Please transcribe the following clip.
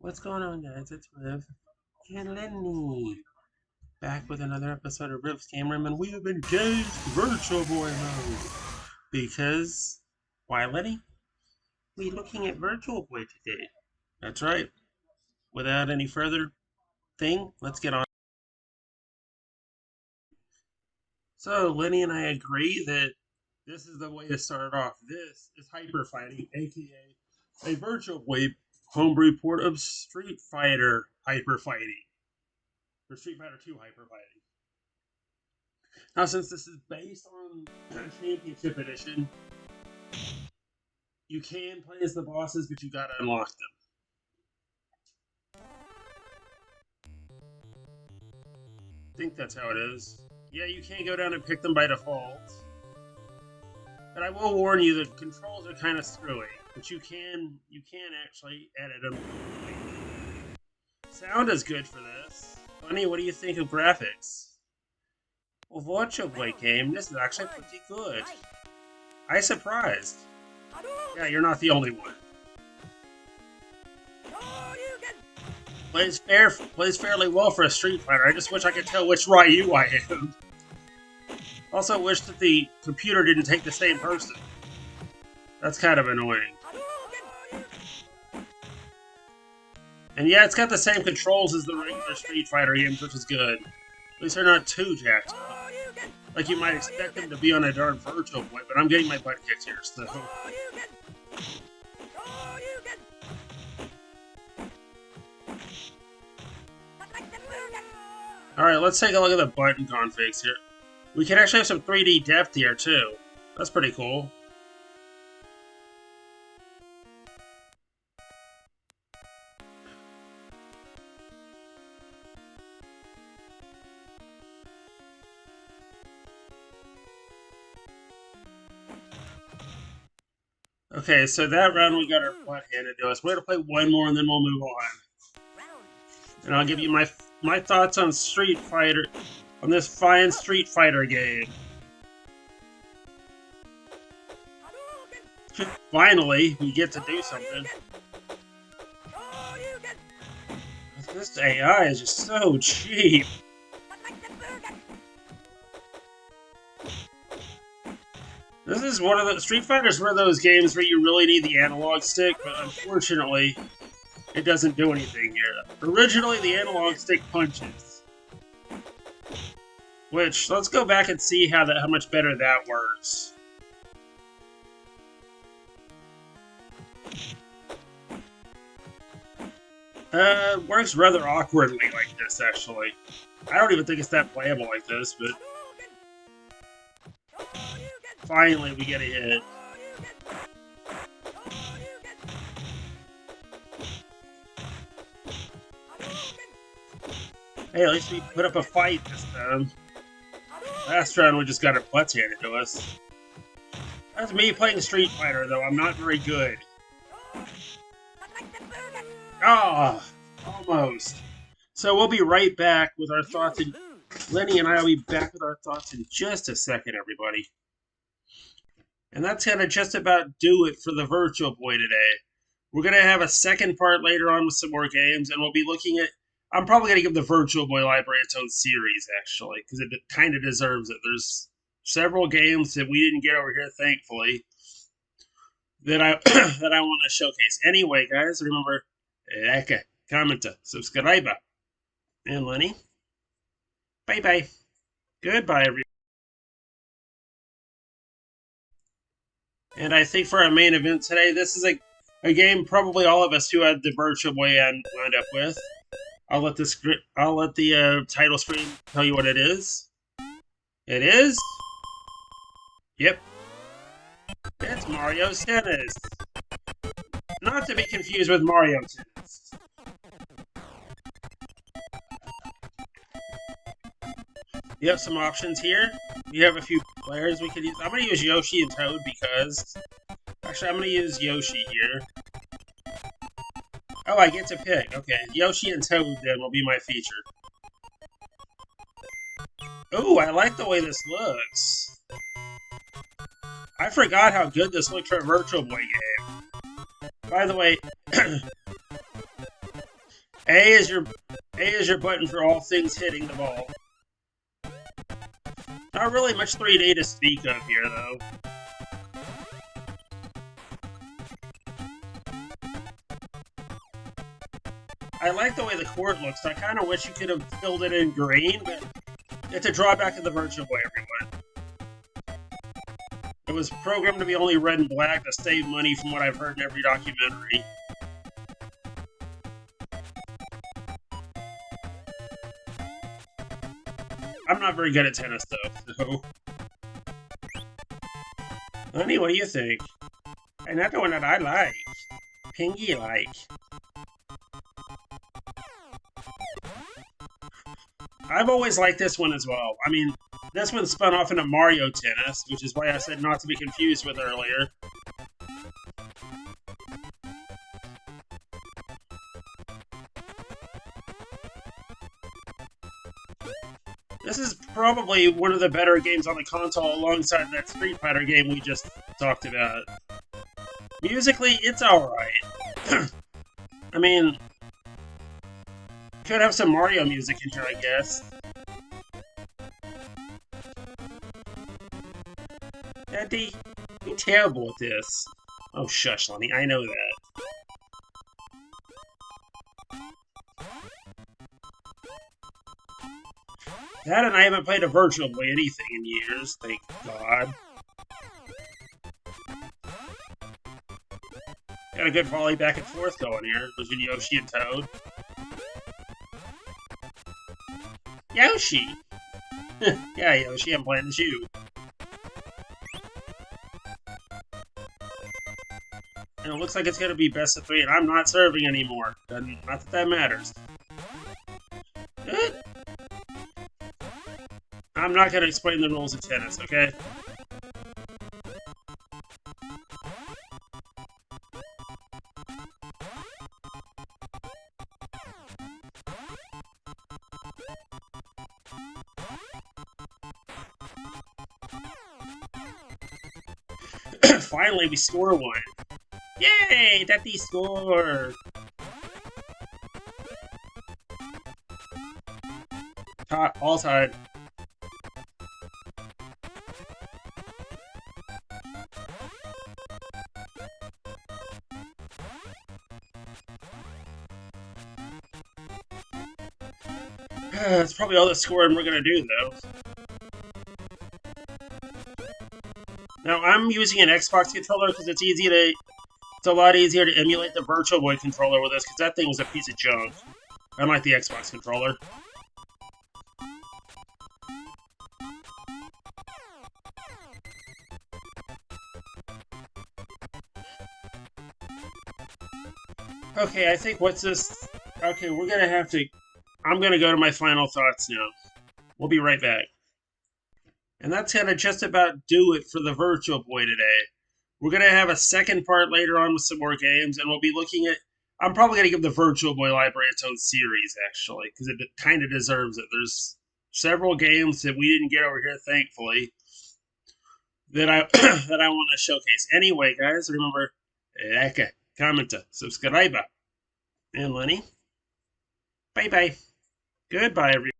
What's going on, guys? It's Riv and Lenny back with another episode of Riv's Game Room, and we have engaged Virtual Boy mode because why, Lenny? We looking at Virtual Boy today. That's right. Without any further let's get on. So Lenny and I agree that this is the way to start off. This is Hyper Fighting, aka a Virtual Boy homebrew port of Street Fighter Hyper Fighting. For Street Fighter 2 Hyper Fighting. Now, since this is based on Championship Edition, you can play as the bosses, but you gotta unlock them. I think that's how it is. Yeah, you can't go down and pick them by default. But I will warn you, the controls are kind of screwy, but you can actually edit them. Sound is good for this. Funny, what do you think of graphics? Well, Virtual Boy game, this is actually pretty good. I'm surprised. Yeah, you're not the only one. Plays fairly well for a Street Fighter. I just wish I could tell which Ryu I am. Also wish that the computer didn't take the same person. That's kind of annoying. And yeah, it's got the same controls as the regular Street Fighter games, which is good. At least they're not too jacked up. Like you might expect them to be on a darn Virtual Boy, but I'm getting my butt kicked here, so... Alright, let's take a look at the button configs here. We can actually have some 3D depth here, too. That's pretty cool. Okay, so that round we got our butt handed to us. We're gonna play one more and then we'll move on. And I'll give you my thoughts on Street Fighter, on this fine Street Fighter game. Finally, we get to do something. This AI is just so cheap. This is one of the Street Fighter's one of those games where you really need the analog stick, but unfortunately, it doesn't do anything here. Originally, the analog stick punches. Which, let's go back and see how much better that works. Works rather awkwardly like this, actually. I don't even think it's that playable like this, but... Finally, we get a hit. Hey, at least we put up a fight this time. Last round, we just got our butts handed to us. That's me playing Street Fighter, though. I'm not very good. Ah, almost. So we'll be right back with our thoughts. Lenny and I will be back with our thoughts in just a second, everybody. And that's going to just about do it for the Virtual Boy today. We're going to have a second part later on with some more games, and we'll be looking at... I'm probably going to give the Virtual Boy library its own series, actually, because it kind of deserves it. There's several games that we didn't get over here, thankfully, that I want to showcase. Anyway, guys, remember, like, comment, subscribe, and Lenny, bye-bye. Goodbye, everyone. And I think for our main event today, this is a game probably all of us who had the Virtual Boy wound up with. I'll let the title screen tell you what it is. It is... Yep. It's Mario Tennis. Not to be confused with Mario Tennis. You have some options here. We have a few players we could use. I'm going to use Yoshi and Toad because... Actually, I'm going to use Yoshi here. Oh, I get to pick. Okay, Yoshi and Toad then will be my feature. Ooh, I like the way this looks. I forgot how good this looked for a Virtual Boy game. By the way, A is your button for all things hitting the ball. Not really much 3D to speak of here, though. I like the way the court looks. I kind of wish you could have filled it in green, but it's a drawback of the Virtual Boy, everyone. It was programmed to be only red and black to save money from what I've heard in every documentary. I'm not very good at tennis, though, so... Lenny, what do you think? Another one that I like. Pingy like. I've always liked this one as well. I mean, this one spun off into Mario Tennis, which is why I said not to be confused with earlier. This is probably one of the better games on the console alongside that Street Fighter game we just talked about. Musically, it's alright. I mean, could have some Mario music in here, I guess. Daddy, you're terrible at this. Oh, shush, Lenny, I know that. That and I haven't played a Virtual Boy anything in years, thank God. Got a good volley back and forth going here between Yoshi and Toad. Yoshi! Yeah, Yoshi, I'm playing as you. And it looks like it's gonna be best of 3, and I'm not serving anymore. Not that that matters. I'm not gonna explain the rules of tennis, okay? Finally, we score one. Yay! Daddy scored! All tied. That's probably all the scoring we're gonna do, though. Now, I'm using an Xbox controller because it's a lot easier to emulate the Virtual Boy controller with this, because that thing was a piece of junk. Unlike the Xbox controller. Okay, I think what's this... Okay, we're gonna have to... I'm gonna go to my final thoughts now. We'll be right back. And that's gonna just about do it for the Virtual Boy today. We're gonna have a second part later on with some more games, and we'll be looking at... I'm probably gonna give the Virtual Boy library its own series, actually, because it kind of deserves it. There's several games that we didn't get over here, thankfully, that I that I want to showcase. Anyway, guys, remember, like, comment, subscribe, and Lenny, bye-bye. Goodbye, everyone.